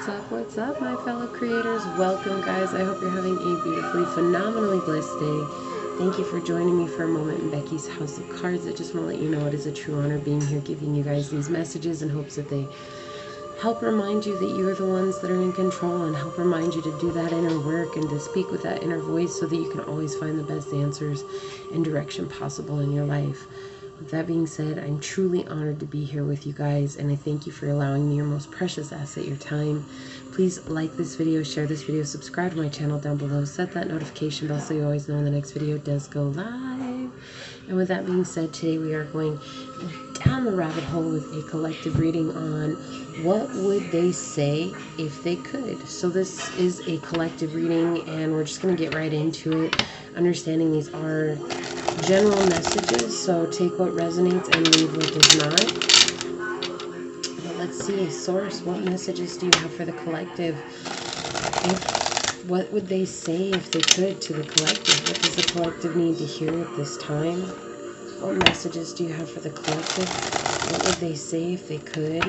What's up, my fellow creators? Welcome, guys. I hope you're having a beautifully, phenomenally blessed day. Thank you for joining me for a moment in Becky's House of Cards. I just want to let you know it is a true honor being here, giving you guys these messages in hopes that they help remind you that you are the ones that are in control, and help remind you to do that inner work and to speak with that inner voice so that you can always find the best answers and direction possible in your life. With that being said, I'm truly honored to be here with you guys, and I thank you for allowing me your most precious asset, your time. Please like this video, share this video, subscribe to my channel down below, set that notification bell so you always know when the next video does go live. And with that being said, today we are going down the rabbit hole with a collective reading on what would they say if they could. So this is a collective reading, and we're just going to get right into it, understanding these are general messages, so take what resonates and leave what does not. But let's see, source, what messages do you have for the collective? What would they say if they could to the collective? What does the collective need to hear at this time? What messages do you have for the collective? What would they say if they could?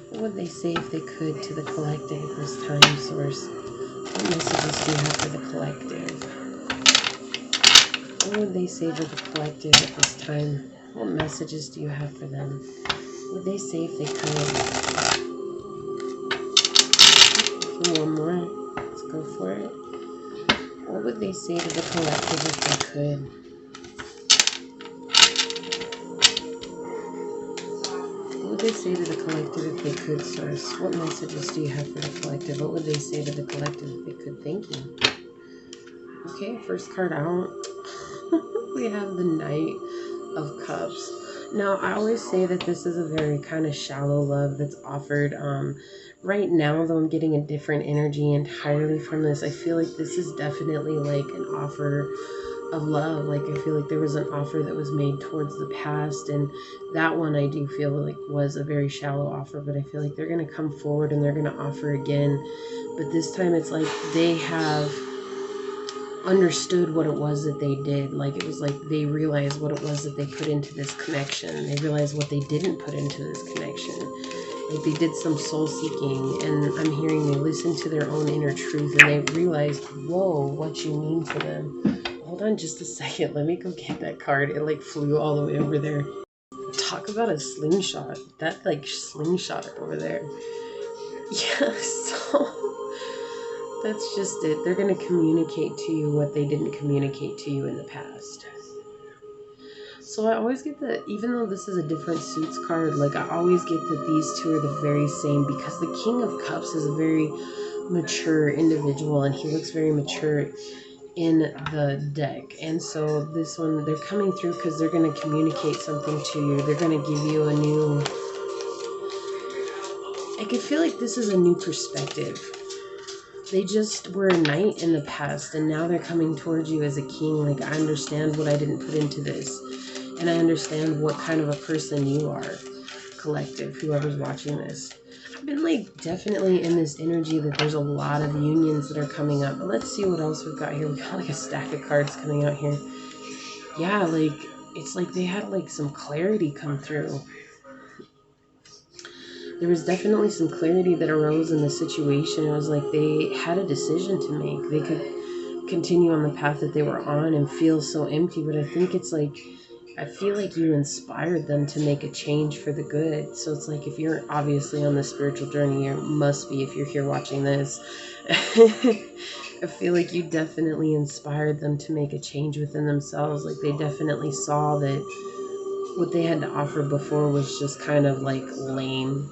What would they say if they could to the collective at this time, source? What messages do you have for the collective? What would they say to the collective at this time? What messages do you have for them? What would they say if they could? One more. Let's go for it. What would they say to the collective if they could? What would they say to the collective if they could, source? What messages do you have for the collective? What would they say to the collective if they could? Thank you. Okay, first card out. We have the Knight of Cups. Now, I always say that this is a very kind of shallow love that's offered. Right now, though, I'm getting a different energy entirely from this. I feel like this is definitely like an offer of love. Like, I feel like there was an offer that was made towards the past, and that one I do feel like was a very shallow offer, but I feel like they're going to come forward and they're going to offer again. But this time it's like they have understood what it was that they did. Like, it was like they realized what it was that they put into this connection. They realized what they didn't put into this connection. Like, they did some soul seeking, and I'm hearing they listened to their own inner truth, and they realized, whoa, what you mean to them. Hold on just a second. Let me go get that card. It like flew all the way over there. Talk about a slingshot. That like slingshot over there. Yeah, so that's just it. They're going to communicate to you what they didn't communicate to you in the past. So I always get that, even though this is a different suits card, like I always get that these two are the very same, because the King of Cups is a very mature individual, and he looks very mature in the deck. And so this one, they're coming through because they're going to communicate something to you. They're going to give you a new, I could feel like this is a new perspective. They just were a knight in the past, and now they're coming towards you as a king. Like, I understand what I didn't put into this, and I understand what kind of a person you are, collective, whoever's watching this. I've been like definitely in this energy that there's a lot of unions that are coming up. But let's see what else we've got here. We've got like a stack of cards coming out here. Yeah, like it's like they had like some clarity come through. There was definitely some clarity that arose in the situation. It was like they had a decision to make. They could continue on the path that they were on and feel so empty, but I think it's like, I feel like you inspired them to make a change for the good. So it's like, if you're obviously on the spiritual journey, you must be, if you're here watching this. I feel like you definitely inspired them to make a change within themselves. Like, they definitely saw that what they had to offer before was just kind of like lame.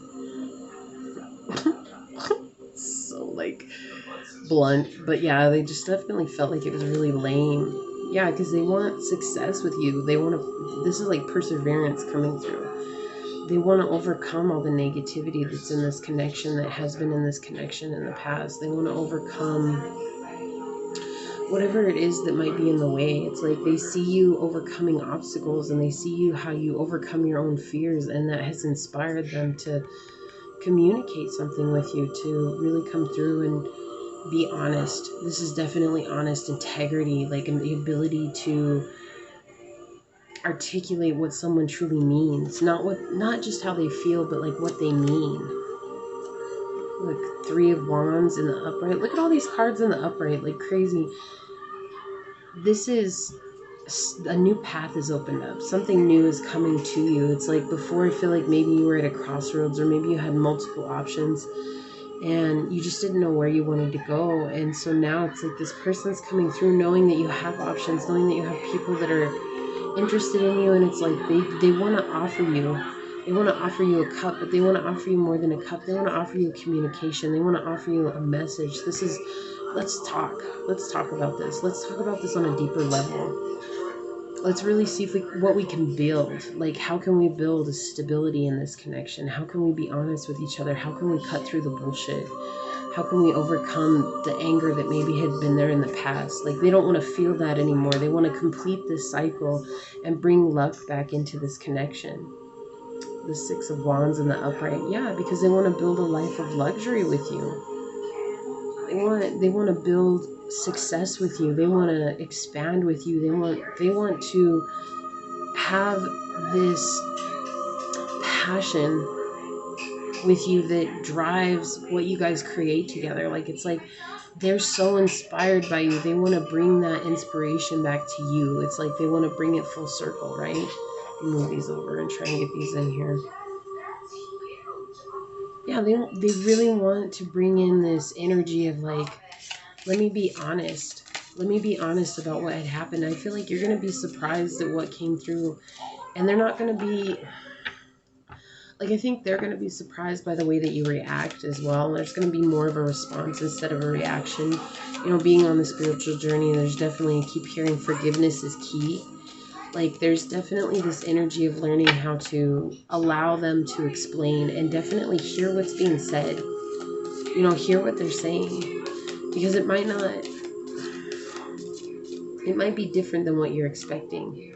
So like blunt, but yeah, they just definitely felt like it was really lame. Yeah, because they want success with you. They want to, this is like perseverance coming through. They want to overcome all the negativity that's in this connection, that has been in this connection in the past. They want to overcome whatever it is that might be in the way. It's like they see you overcoming obstacles, and they see you how you overcome your own fears, and that has inspired them to communicate something with you, to really come through and be honest. This is definitely honest integrity, like the ability to articulate what someone truly means, not just how they feel, but like what they mean. Look, 3 of Wands in the upright. Look at all these cards in the upright, like crazy. This is a new path is opened up. Something new is coming to you. It's like before, I feel like maybe you were at a crossroads, or maybe you had multiple options and you just didn't know where you wanted to go. And so now it's like this person's coming through knowing that you have options, knowing that you have people that are interested in you. And it's like they want to offer you. They want to offer you a cup, but they want to offer you more than a cup. They want to offer you communication. They want to offer you a message. Let's talk. Let's talk about this. Let's talk about this on a deeper level. Let's really see what we can build. Like, how can we build a stability in this connection? How can we be honest with each other? How can we cut through the bullshit? How can we overcome the anger that maybe had been there in the past? Like, they don't want to feel that anymore. They want to complete this cycle and bring luck back into this connection. The 6 of Wands in the upright. Yeah, because they want to build a life of luxury with you. They want to build success with you. They want to expand with you. They want to have this passion with you that drives what you guys create together. Like, it's like they're so inspired by you. They want to bring that inspiration back to you. It's like they want to bring it full circle, right? Move these over and try and get these in here. Yeah, they really want to bring in this energy of like, let me be honest. Let me be honest about what had happened. I feel like you're going to be surprised at what came through. And they're not going to be... Like, I think they're going to be surprised by the way that you react as well. There's going to be more of a response instead of a reaction. You know, being on the spiritual journey, there's definitely... I keep hearing forgiveness is key. Like, there's definitely this energy of learning how to allow them to explain and definitely hear what's being said. You know, hear what they're saying. Because it might be different than what you're expecting.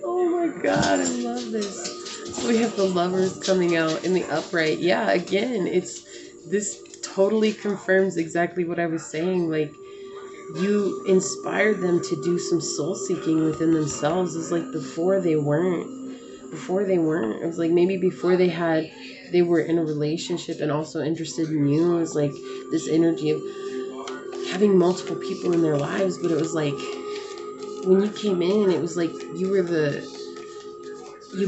Oh my God, I love this. So we have the Lovers coming out in the upright. Yeah, again, this totally confirms exactly what I was saying. Like, you inspired them to do some soul seeking within themselves. It's like before they weren't. It was like maybe before they were in a relationship and also interested in you. It was like this energy of having multiple people in their lives, but it was like when you came in, it was like you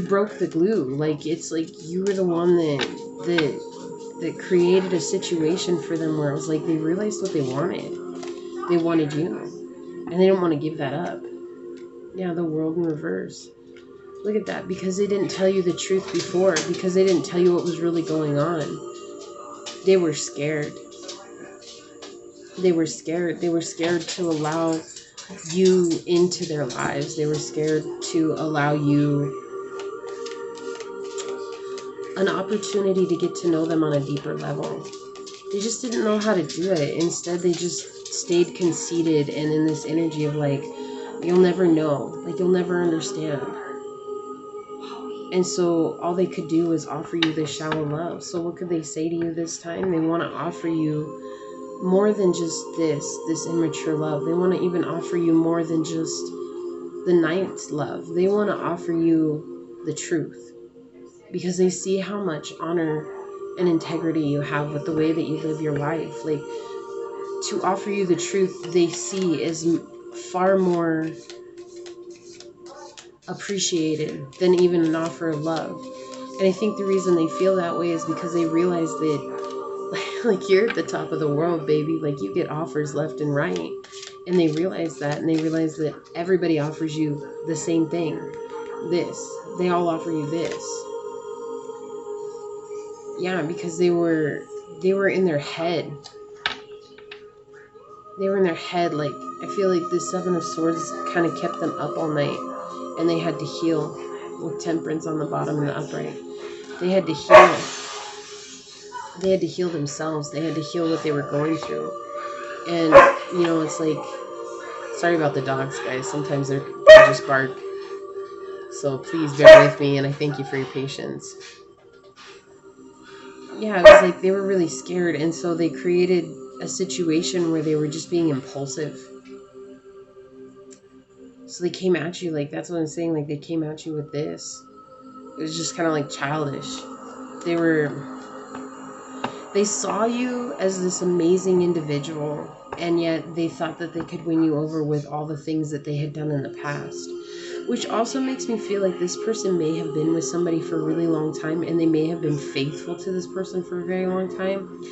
broke the glue. Like, it's like you were the one that created a situation for them where it was like they realized what they wanted. They wanted you, and they don't want to give that up. Yeah, the World in reverse. Look at that. Because they didn't tell you the truth before, because they didn't tell you what was really going on, they were scared. They were scared. They were scared to allow you into their lives. They were scared to allow you an opportunity to get to know them on a deeper level. They just didn't know how to do it. Instead, they just stayed conceited and in this energy of like, you'll never know. Like, you'll never understand. And so all they could do was offer you this shallow love. So what could they say to you this time? They want to offer you more than just this immature love. They want to even offer you more than just the night's love. They want to offer you the truth, because they see how much honor and integrity you have with the way that you live your life. Like, to offer you the truth, they see as far more appreciated than even an offer of love. And I think the reason they feel that way is because they realize that like, you're at the top of the world, baby. Like, you get offers left and right. And they realize that, and they realize that everybody offers you the same thing. They all offer you this. Yeah, because they were in their head. They were in their head. Like, I feel like the 7 of Swords kind of kept them up all night, and they had to heal with Temperance on the bottom and the upright. They had to heal. They had to heal themselves. They had to heal what they were going through. And, you know, it's like, sorry about the dogs, guys. Sometimes they just bark. So please bear with me, and I thank you for your patience. Yeah, it was like they were really scared, and so they created a situation where they were just being impulsive. So they came at you, like, that's what I'm saying, like, they came at you with this. It was just kind of like childish. They saw you as this amazing individual, and yet they thought that they could win you over with all the things that they had done in the past. Which also makes me feel like this person may have been with somebody for a really long time, and they may have been faithful to this person for a very long time.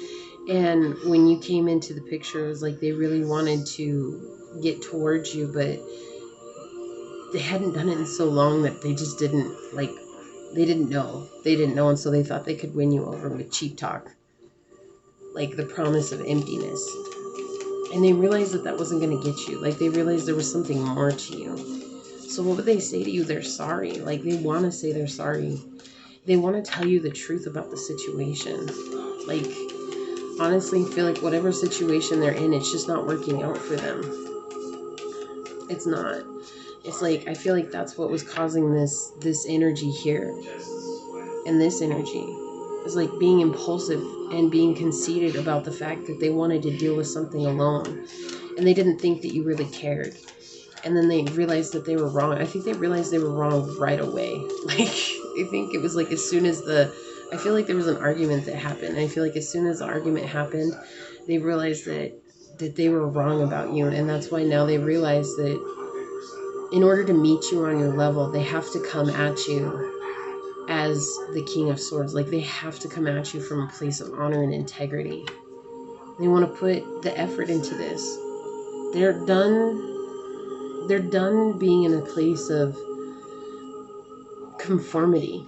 And when you came into the picture, it was like they really wanted to get towards you, but they hadn't done it in so long that they just didn't, like, they didn't know. They didn't know, and so they thought they could win you over with cheap talk. Like the promise of emptiness. And they realized that that wasn't going to get you. Like, they realized there was something more to you. So what would they say to you? They're sorry. Like, they want to say they're sorry. They want to tell you the truth about the situation. Like, honestly, feel like whatever situation they're in, it's just not working out for them. It's not. It's like, I feel like that's what was causing this energy here. And this energy is like being impulsive and being conceited about the fact that they wanted to deal with something alone. And they didn't think that you really cared. And then they realized that they were wrong. I think they realized they were wrong right away. Like, I think it was like as soon as I feel like there was an argument that happened. And I feel like as soon as the argument happened, they realized that they were wrong about you. And that's why now they realize that in order to meet you on your level, they have to come at you as the King of Swords. Like, they have to come at you from a place of honor and integrity. They want to put the effort into this. They're done being in a place of conformity.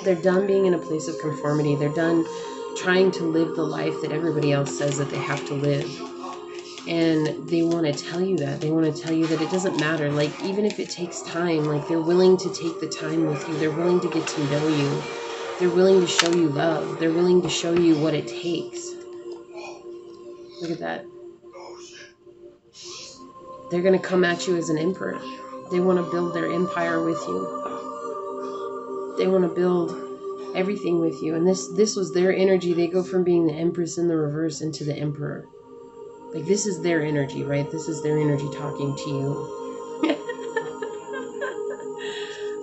They're done being in a place of conformity. They're done trying to live the life that everybody else says that they have to live. And they want to tell you that. They want to tell you that it doesn't matter. Like, even if it takes time, like, they're willing to take the time with you. They're willing to get to know you. They're willing to show you love. They're willing to show you what it takes. Look at that. They're going to come at you as an emperor. They want to build their empire with you. They want to build everything with you. And this was their energy. They go from being the empress in the reverse into the emperor. Like, this is their energy, right? This is their energy talking to you.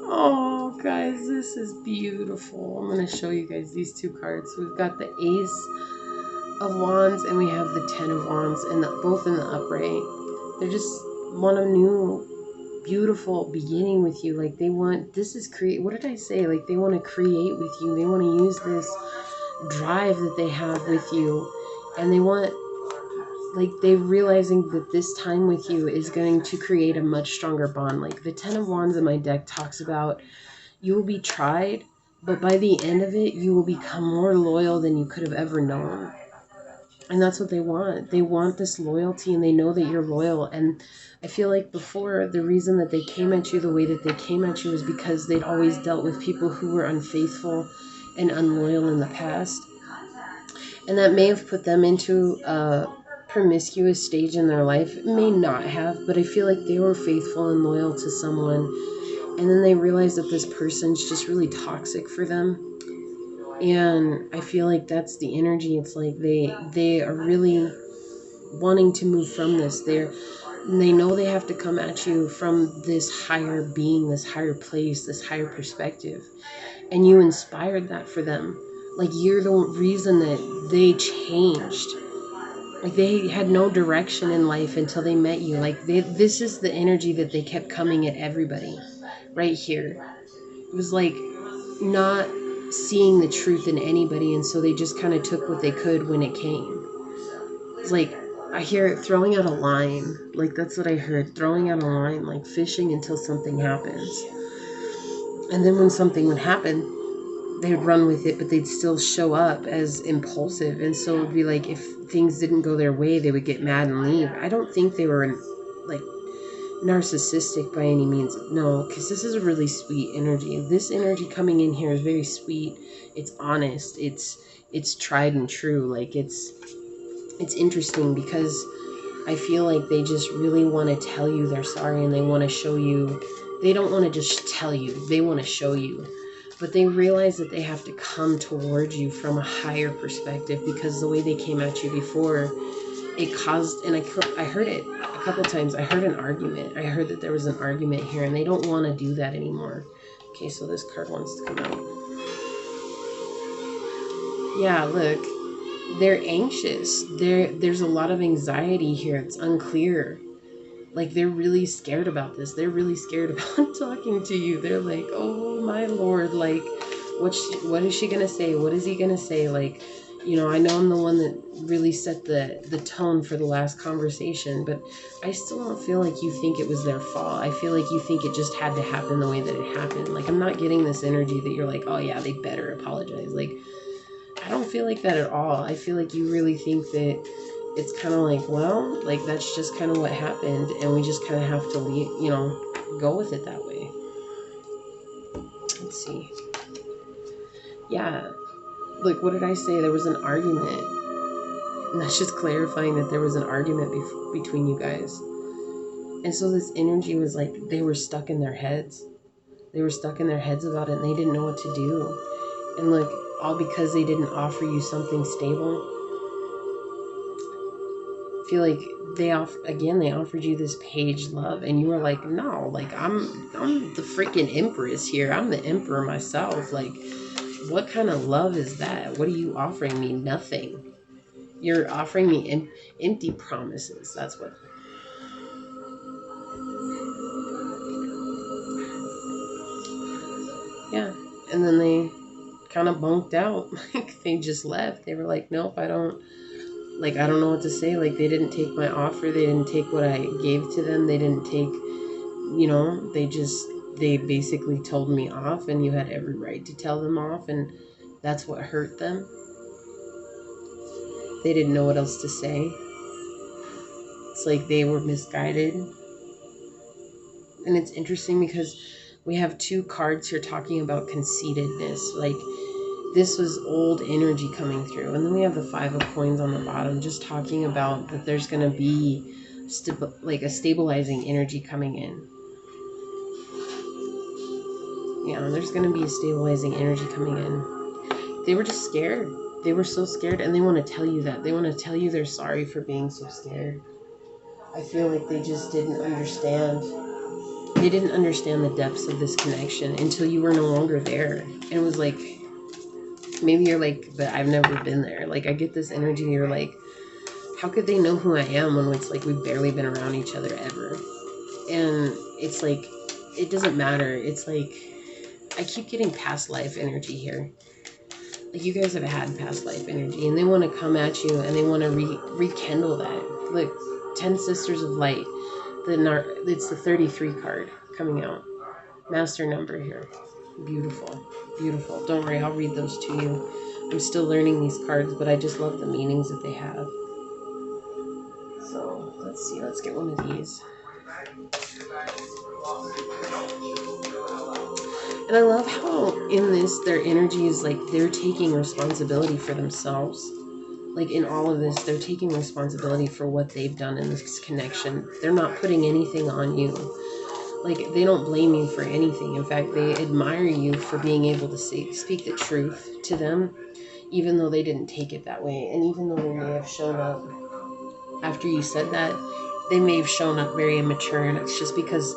Oh, guys, this is beautiful. I'm going to show you guys these two cards. We've got the Ace of Wands and we have the Ten of Wands, and both in the upright. They're just want a new, beautiful beginning with you. Like, they want, what did I say? Like, they want to create with you. They want to use this drive that they have with you. And they want, like, they're realizing that this time with you is going to create a much stronger bond. Like, the Ten of Wands in my deck talks about you will be tried, but by the end of it, you will become more loyal than you could have ever known. And that's what they want. They want this loyalty, and they know that you're loyal. And I feel like before, the reason that they came at you the way that they came at you is because they'd always dealt with people who were unfaithful and unloyal in the past. And that may have put them into a promiscuous stage in their life. It may not have, but I feel like they were faithful and loyal to someone. And then they realized that this person's just really toxic for them. And I feel like that's the energy. It's like they are really wanting to move from this. They know they have to come at you from this higher being, this higher place, this higher perspective. And you inspired that for them. Like, you're the reason that they changed. Like, they had no direction in life until they met you. Like, this is the energy that they kept coming at everybody right here. It was like not seeing the truth in anybody, and so they just kind of took what they could when it came. It's like, I hear it, throwing out a line. Like, that's what I heard, throwing out a line, like fishing until something happens. And then when something would happen, they'd run with it, but they'd still show up as impulsive. And so it would be like, if things didn't go their way, they would get mad and leave. I don't think they were like narcissistic by any means. No, because this is a really sweet energy. This energy coming in here is very sweet. It's honest. It's tried and true. Like, it's interesting because I feel like they just really want to tell you they're sorry, and they want to show you. They don't want to just tell you. They want to show you. But they realize that they have to come towards you from a higher perspective, because the way they came at you before, it caused, and I heard it a couple times. I heard an argument. I heard that there was an argument here, and they don't want to do that anymore, Okay, so this card wants to come out. Yeah, look. They're anxious. There's a lot of anxiety here. It's unclear. Like, they're really scared about this. They're really scared about talking to you. They're like, oh my Lord, like, what is she gonna say? What is he gonna say? Like, you know, I know I'm the one that really set the tone for the last conversation, but I still don't feel like you think it was their fault. I feel like you think it just had to happen the way that it happened. Like, I'm not getting this energy that you're like, oh yeah, they better apologize. Like, I don't feel like that at all. I feel like you really think that it's kind of like, well, like, that's just kind of what happened, and we just kind of have to leave, you know, go with it that way. Let's see. Yeah. Look, what did I say? There was an argument. And that's just clarifying that there was an argument between you guys. And so this energy was like, they were stuck in their heads. They were stuck in their heads about it, and they didn't know what to do. And look, all because they didn't offer you something stable. I feel like they offered you this page love, and you were like, no, like, I'm the freaking empress here. I'm the emperor myself. Like, what kind of love is that? What are you offering me? Nothing. You're offering me empty promises. That's what. Yeah. And then they kind of bunked out. Like, they just left. They were like, nope, I don't know what to say. Like, they didn't take my offer. They didn't take what I gave to them. They didn't take, you know, they basically told me off, and you had every right to tell them off, and that's what hurt them. They didn't know what else to say. It's like they were misguided. And it's interesting because we have two cards here talking about conceitedness. Like, this was old energy coming through. And then we have the 5 of coins on the bottom, just talking about that there's going to be like a stabilizing energy coming in. Yeah, there's going to be a stabilizing energy coming in. They were just scared. They were so scared, and they want to tell you that. They want to tell you they're sorry for being so scared. I feel like they just didn't understand. They didn't understand the depths of this connection until you were no longer there. And it was like, maybe you're like, but I've never been there. Like, I get this energy, and you're like, how could they know who I am when it's like we've barely been around each other ever? And it's like, it doesn't matter. It's like, I keep getting past life energy here. Like, you guys have had past life energy, and they want to come at you, and they want to rekindle that. Look, 10 Sisters of Light. It's the 33 card coming out. Master number here. Beautiful. Beautiful. Don't worry, I'll read those to you. I'm still learning these cards, but I just love the meanings that they have. So, let's see. Let's get one of these. And I love how in this, their energy is like they're taking responsibility for themselves. Like, in all of this, they're taking responsibility for what they've done in this connection. They're not putting anything on you. Like, they don't blame you for anything. In fact, they admire you for being able to speak the truth to them, even though they didn't take it that way. And even though they may have shown up, after you said that, they may have shown up very immature. And it's just because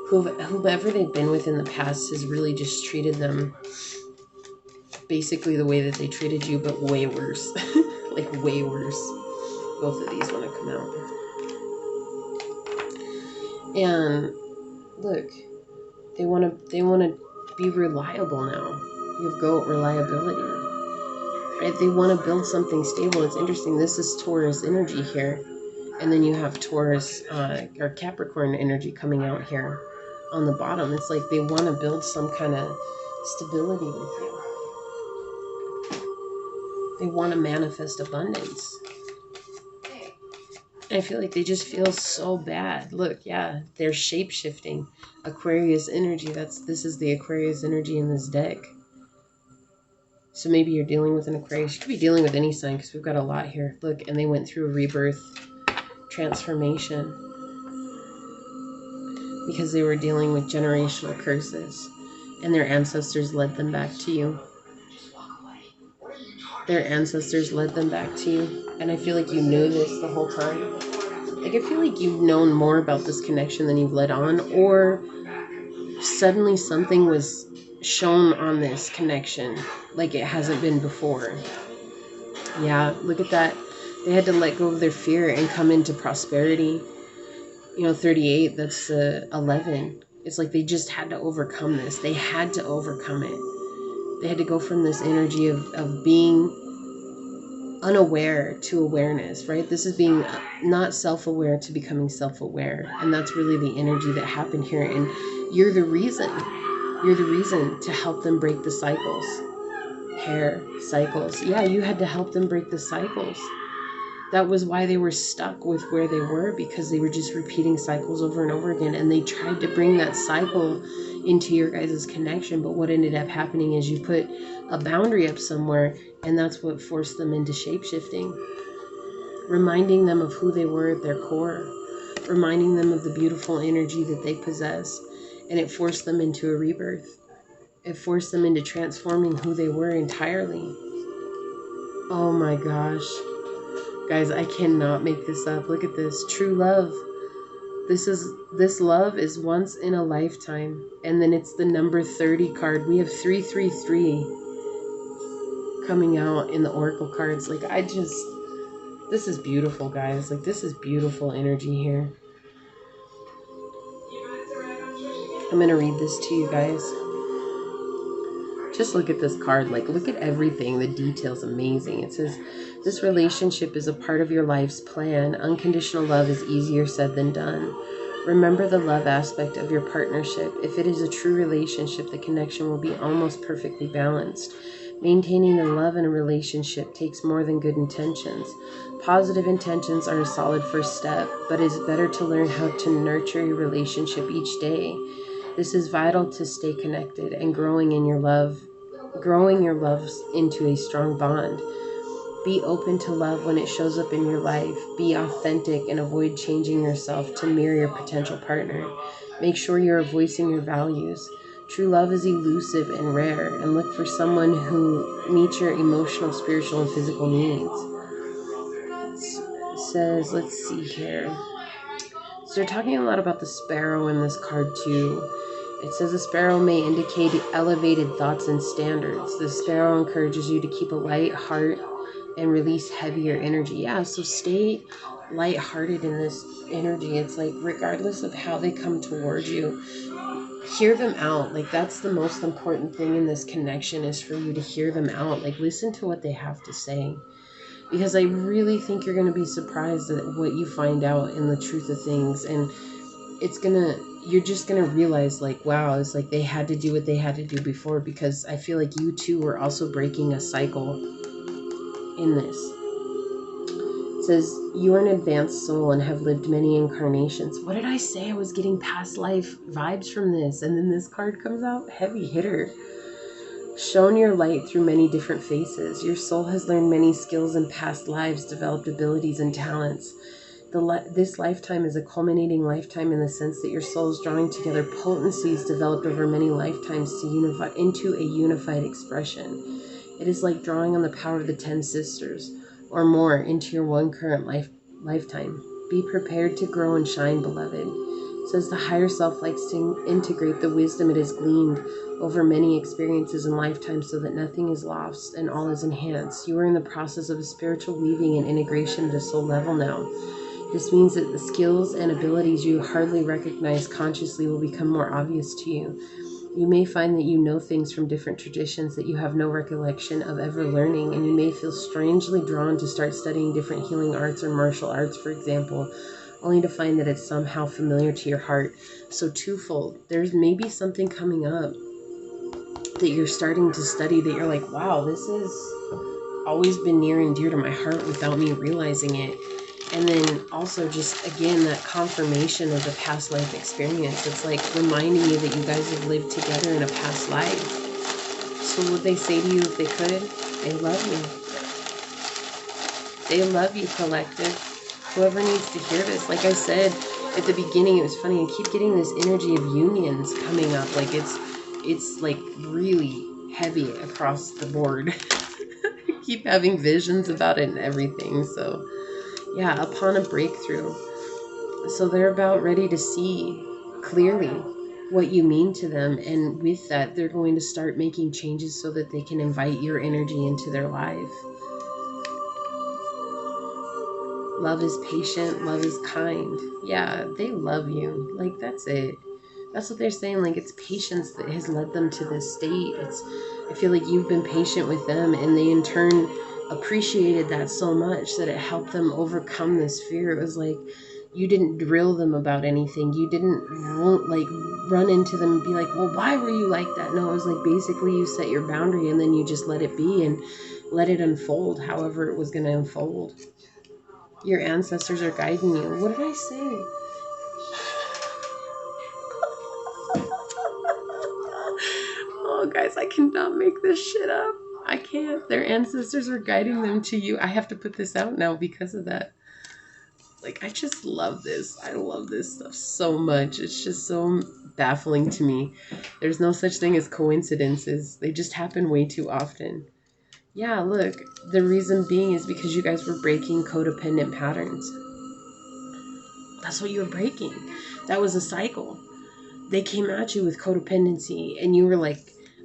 whoever they've been with in the past has really just treated them basically the way that they treated you, but way worse. Like, way worse. Both of these want to come out. And look, they want to be reliable now. You have goat reliability, right? They want to build something stable. It's interesting. This is Taurus energy here, and then you have Taurus or Capricorn energy coming out here on the bottom. It's like they want to build some kind of stability with you. They want to manifest abundance. I feel like they just feel so bad. Look, yeah, they're shape-shifting. Aquarius energy. This is the Aquarius energy in this deck. So maybe you're dealing with an Aquarius. You could be dealing with any sign because we've got a lot here. Look, and they went through a rebirth, transformation, because they were dealing with generational curses, and their ancestors led them back to you. Their ancestors led them back to you. And I feel like you knew this the whole time. Like, I feel like you've known more about this connection than you've let on, or suddenly something was shown on this connection like it hasn't been before. Yeah, look at that. They had to let go of their fear and come into prosperity. 38, that's 11. It's like they just had to overcome this. They had to overcome it. They had to go from this energy of being unaware to awareness, right? This is being not self-aware to becoming self-aware. And that's really the energy that happened here. And you're the reason. You're the reason to help them break the cycles. Hair cycles. Yeah, you had to help them break the cycles. That was why they were stuck with where they were, because they were just repeating cycles over and over again. And they tried to bring that cycle into your guys' connection. But what ended up happening is you put a boundary up somewhere, and that's what forced them into shape-shifting. Reminding them of who they were at their core. Reminding them of the beautiful energy that they possess. And it forced them into a rebirth. It forced them into transforming who they were entirely. Oh my gosh. Guys, I cannot make this up. Look at this. True love. This love is once in a lifetime. And then it's the number 30 card. We have 333 coming out in the Oracle cards. Like, this is beautiful, guys. Like, this is beautiful energy here. I'm going to read this to you guys. Just look at this card. Like, look at everything. The detail's amazing. It says, this relationship is a part of your life's plan. Unconditional love is easier said than done. Remember the love aspect of your partnership. If it is a true relationship, the connection will be almost perfectly balanced. Maintaining the love in a relationship takes more than good intentions. Positive intentions are a solid first step, but it is better to learn how to nurture your relationship each day. This is vital to stay connected and growing your loves into a strong bond. Be open to love when it shows up in your life. Be authentic and avoid changing yourself to mirror your potential partner. Make sure you are voicing your values. True love is elusive and rare, and look for someone who meets your emotional, spiritual, and physical needs. It says, let's see here. So they're talking a lot about the sparrow in this card too. It says a sparrow may indicate elevated thoughts and standards. The sparrow encourages you to keep a light heart and release heavier energy. Yeah, so stay lighthearted in this energy. It's like, regardless of how they come towards you, hear them out. Like, that's the most important thing in this connection, is for you to hear them out. Like, listen to what they have to say. Because I really think you're going to be surprised at what you find out in the truth of things. And you're just going to realize, like, wow, it's like they had to do what they had to do before, because I feel like you two were also breaking a cycle in this. It says, you are an advanced soul and have lived many incarnations. What did I say? I was getting past life vibes from this. And then this card comes out, heavy hitter. Shown your light through many different faces. Your soul has learned many skills in past lives, developed abilities and talents. This lifetime is a culminating lifetime in the sense that your soul is drawing together potencies developed over many lifetimes to unify into a unified expression. It is like drawing on the power of the 10 sisters or more into your one current lifetime. Be prepared to grow and shine, beloved. It says the higher self likes to integrate the wisdom it has gleaned over many experiences and lifetimes so that nothing is lost and all is enhanced. You are in the process of a spiritual weaving and integration at a soul level now. This means that the skills and abilities you hardly recognize consciously will become more obvious to you. You may find that you know things from different traditions that you have no recollection of ever learning, and you may feel strangely drawn to start studying different healing arts or martial arts, for example, only to find that it's somehow familiar to your heart. So twofold. There's maybe something coming up that you're starting to study that you're like, wow, this has always been near and dear to my heart without me realizing it. And then also just, again, that confirmation of the past life experience. It's like reminding you that you guys have lived together in a past life. So would they say to you if they could? They love you. They love you, collective. Whoever needs to hear this. Like I said at the beginning, it was funny. I keep getting this energy of unions coming up. Like it's like really heavy across the board. I keep having visions about it and everything. So yeah, upon a breakthrough. So they're about ready to see clearly what you mean to them. And with that, they're going to start making changes so that they can invite your energy into their life. Love is patient. Love is kind. Yeah, they love you. Like, that's it. That's what they're saying. Like, it's patience that has led them to this state. I feel like you've been patient with them, and they in turn appreciated that so much that it helped them overcome this fear. It was like you didn't drill them about anything. You didn't like run into them and be like, well, why were you like that? No, it was like basically you set your boundary and then you just let it be and let it unfold however it was going to unfold. Your ancestors are guiding you. What did I say? Oh, guys, I cannot make this shit up. I can't. Their ancestors are guiding them to you. I have to put this out now because of that. Like, I just love this. I love this stuff so much. It's just so baffling to me. There's no such thing as coincidences. They just happen way too often. Yeah, look. The reason being is because you guys were breaking codependent patterns. That's what you were breaking. That was a cycle. They came at you with codependency, and you were like,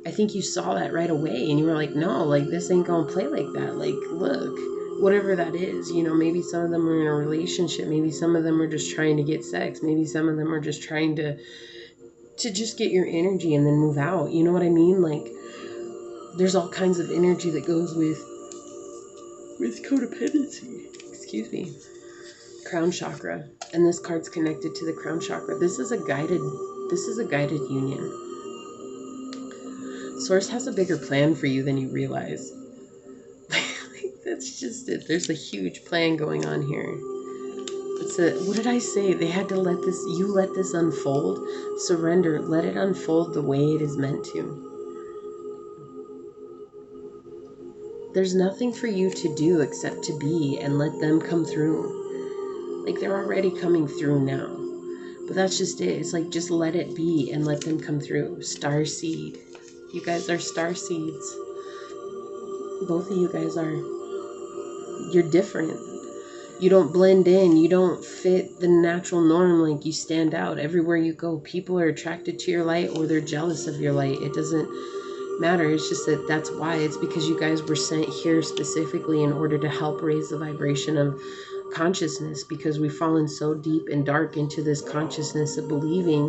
I think you saw that right away, and you were like, no, like, this ain't gonna play like that. Like, look, whatever that is, you know, maybe some of them were in a relationship, maybe some of them were just trying to get sex, maybe some of them are just trying to just get your energy and then move out. You know what I mean? Like, there's all kinds of energy that goes with codependency. Excuse me. Crown chakra, and this card's connected to the crown chakra. This is a guided union. Source has a bigger plan for you than you realize. That's just it. There's a huge plan going on here. What did I say? They had to let this unfold. Surrender. Let it unfold the way it is meant to. There's nothing for you to do except to be and let them come through. Like, they're already coming through now. But that's just it. It's like, just let it be and let them come through. Star seed. You guys are star seeds. Both of you guys are. You're different. You don't blend in. You don't fit the natural norm. Like, you stand out. Everywhere you go, people are attracted to your light or they're jealous of your light. It doesn't matter. It's just that's why. It's because you guys were sent here specifically in order to help raise the vibration of consciousness, because we've fallen so deep and dark into this consciousness of believing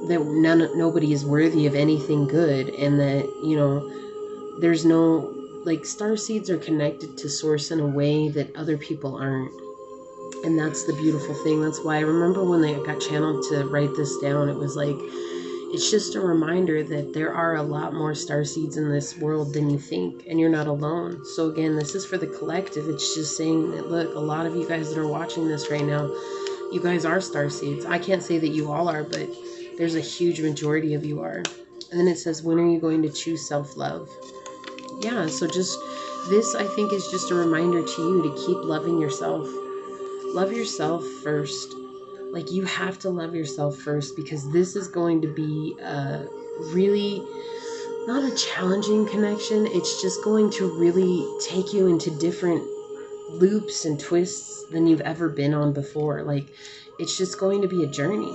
that nobody is worthy of anything good, and that, you know, there's no, like, star seeds are connected to source in a way that other people aren't. And that's the beautiful thing. That's why I remember when they got channeled to write this down, it was like, it's just a reminder that there are a lot more star seeds in this world than you think, and you're not alone. So again, this is for the collective. It's just saying that, look, a lot of you guys that are watching this right now, you guys are star seeds. I can't say that you all are, but there's a huge majority of you are. And then it says, when are you going to choose self-love? Yeah, so just this, I think, is just a reminder to you to keep loving yourself. Love yourself first. Like, you have to love yourself first, because this is going to be really not a challenging connection. It's just going to really take you into different loops and twists than you've ever been on before. Like, it's just going to be a journey.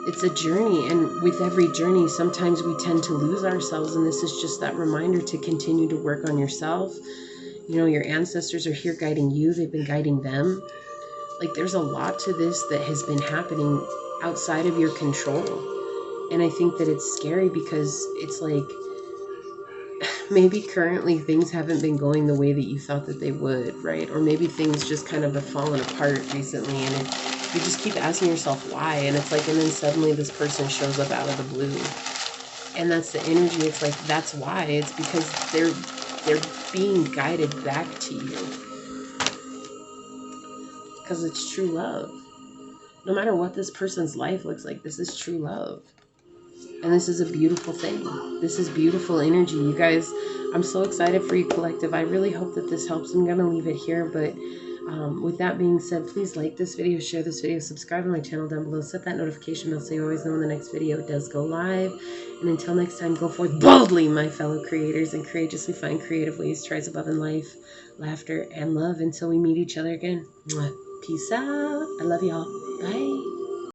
It's a journey, and with every journey, sometimes we tend to lose ourselves, and this is just that reminder to continue to work on yourself. You know, your ancestors are here guiding you. They've been guiding them. Like, there's a lot to this that has been happening outside of your control. And I think that it's scary because it's like, maybe currently things haven't been going the way that you thought that they would, right? Or maybe things just kind of have fallen apart recently, and you just keep asking yourself why. And it's like, and then suddenly this person shows up out of the blue. And that's the energy. It's like, that's why. It's because they're being guided back to you. Because it's true love. No matter what this person's life looks like, this is true love. And this is a beautiful thing. This is beautiful energy. You guys, I'm so excited for you, collective. I really hope that this helps. I'm going to leave it here. But with that being said, please like this video, share this video, subscribe to my channel down below, set that notification bell so you always know when the next video does go live. And until next time, go forth boldly, my fellow creators, and courageously find creative ways to rise above in life, laughter, and love until we meet each other again. Mwah. Peace out. I love y'all. Bye.